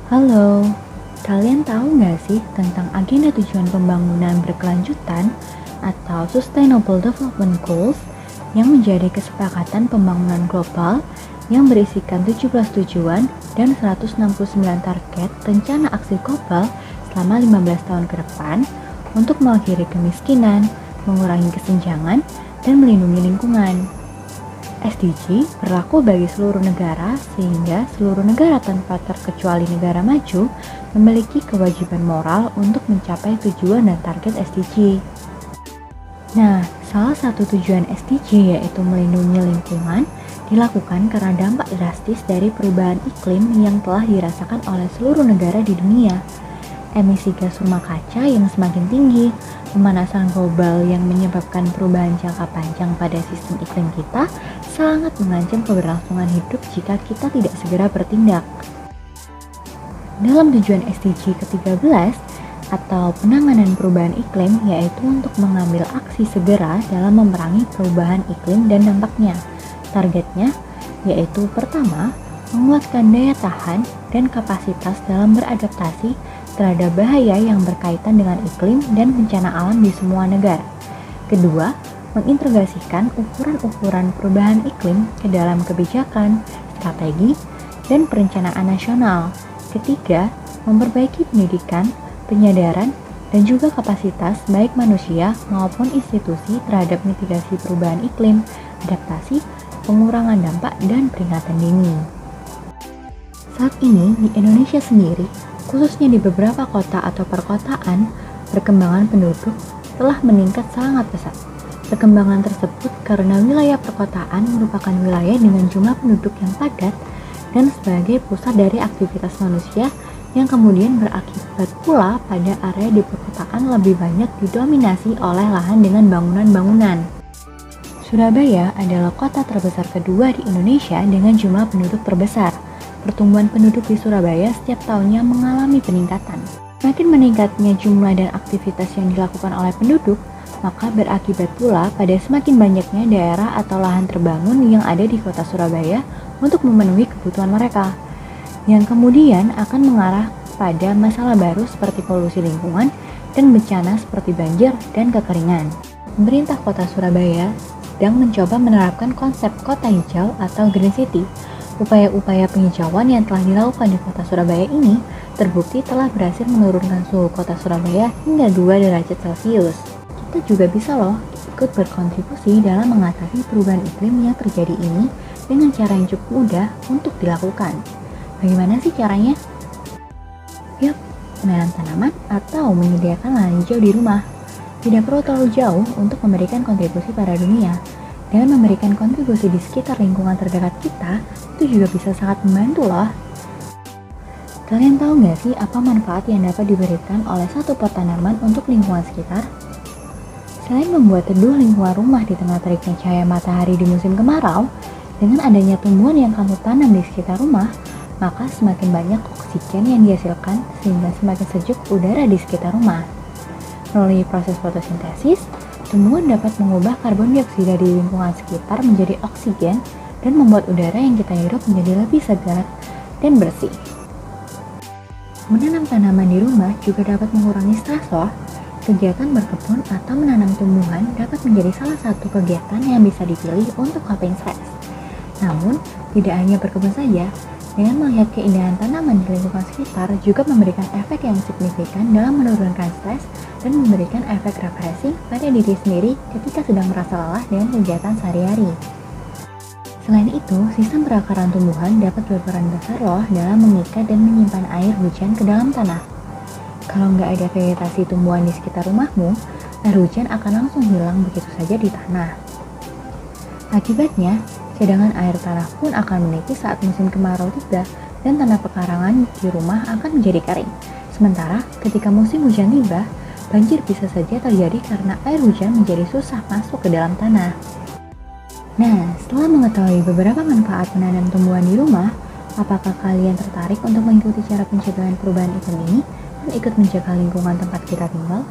Halo, kalian tahu nggak sih tentang agenda tujuan pembangunan berkelanjutan atau Sustainable Development Goals yang menjadi kesepakatan pembangunan global yang berisikan 17 tujuan dan 169 target rencana aksi global selama 15 tahun ke depan untuk mengakhiri kemiskinan, mengurangi kesenjangan, dan melindungi lingkungan. SDG berlaku bagi seluruh negara sehingga seluruh negara tanpa terkecuali negara maju memiliki kewajiban moral untuk mencapai tujuan dan target SDG. Nah, salah satu tujuan SDG yaitu melindungi lingkungan dilakukan karena dampak drastis dari perubahan iklim yang telah dirasakan oleh seluruh negara di dunia. Emisi gas rumah kaca yang semakin tinggi, pemanasan global yang menyebabkan perubahan jangka panjang pada sistem iklim kita sangat mengancam keberlangsungan hidup jika kita tidak segera bertindak. Dalam tujuan SDG ke-13 atau penanganan perubahan iklim yaitu untuk mengambil aksi segera dalam memerangi perubahan iklim dan dampaknya. Targetnya yaitu pertama, menguatkan daya tahan dan kapasitas dalam beradaptasi terhadap bahaya yang berkaitan dengan iklim dan bencana alam di semua negara. Kedua, mengintegrasikan ukuran-ukuran perubahan iklim ke dalam kebijakan, strategi, dan perencanaan nasional. Ketiga, memperbaiki pendidikan, penyadaran, dan juga kapasitas baik manusia maupun institusi terhadap mitigasi perubahan iklim, adaptasi, pengurangan dampak, dan peringatan dini. Saat ini di Indonesia sendiri, khususnya di beberapa kota atau perkotaan, perkembangan penduduk telah meningkat sangat pesat. Perkembangan tersebut karena wilayah perkotaan merupakan wilayah dengan jumlah penduduk yang padat dan sebagai pusat dari aktivitas manusia yang kemudian berakibat pula pada area di perkotaan lebih banyak didominasi oleh lahan dengan bangunan-bangunan. Surabaya adalah kota terbesar kedua di Indonesia dengan jumlah penduduk terbesar. Pertumbuhan penduduk di Surabaya setiap tahunnya mengalami peningkatan. Semakin meningkatnya jumlah dan aktivitas yang dilakukan oleh penduduk, maka berakibat pula pada semakin banyaknya daerah atau lahan terbangun yang ada di kota Surabaya untuk memenuhi kebutuhan mereka, yang kemudian akan mengarah pada masalah baru seperti polusi lingkungan dan bencana seperti banjir dan kekeringan. Pemerintah kota Surabaya sedang mencoba menerapkan konsep kota hijau atau Green City. Upaya-upaya penghijauan yang telah dilakukan di kota Surabaya ini terbukti telah berhasil menurunkan suhu kota Surabaya hingga 2 derajat Celcius. Kita juga bisa loh ikut berkontribusi dalam mengatasi perubahan iklim yang terjadi ini dengan cara yang cukup mudah untuk dilakukan. Bagaimana sih caranya? Yap, menanam tanaman atau menyediakan lahan hijau di rumah. Tidak perlu terlalu jauh untuk memberikan kontribusi pada dunia. Dengan memberikan kontribusi di sekitar lingkungan terdekat kita, itu juga bisa sangat membantu loh. Kalian tahu nggak sih apa manfaat yang dapat diberikan oleh satu pot tanaman untuk lingkungan sekitar? Selain membuat teduh lingkungan rumah di tengah teriknya cahaya matahari di musim kemarau, dengan adanya tumbuhan yang kamu tanam di sekitar rumah, maka semakin banyak oksigen yang dihasilkan sehingga semakin sejuk udara di sekitar rumah. Melalui proses fotosintesis, tumbuhan dapat mengubah karbon dioksida di lingkungan sekitar menjadi oksigen dan membuat udara yang kita hirup menjadi lebih segar dan bersih. Menanam tanaman di rumah juga dapat mengurangi stres loh. Kegiatan berkebun atau menanam tumbuhan dapat menjadi salah satu kegiatan yang bisa dipilih untuk coping stres. Namun, tidak hanya berkebun saja, dengan melihat keindahan tanaman di lingkungan sekitar juga memberikan efek yang signifikan dalam menurunkan stres dan memberikan efek refreshing pada diri sendiri ketika sedang merasa lelah dengan kegiatan sehari-hari. Selain itu, sistem perakaran tumbuhan dapat berperan besar loh dalam mengikat dan menyimpan air hujan ke dalam tanah. Kalau nggak ada vegetasi tumbuhan di sekitar rumahmu, air hujan akan langsung hilang begitu saja di tanah. Akibatnya, cadangan air tanah pun akan menipis saat musim kemarau tiba dan tanah pekarangan di rumah akan menjadi kering. Sementara, ketika musim hujan tiba, banjir bisa saja terjadi karena air hujan menjadi susah masuk ke dalam tanah. Nah, setelah mengetahui beberapa manfaat menanam tumbuhan di rumah, apakah kalian tertarik untuk mengikuti cara pencegahan perubahan iklim ini dan ikut menjaga lingkungan tempat kita tinggal?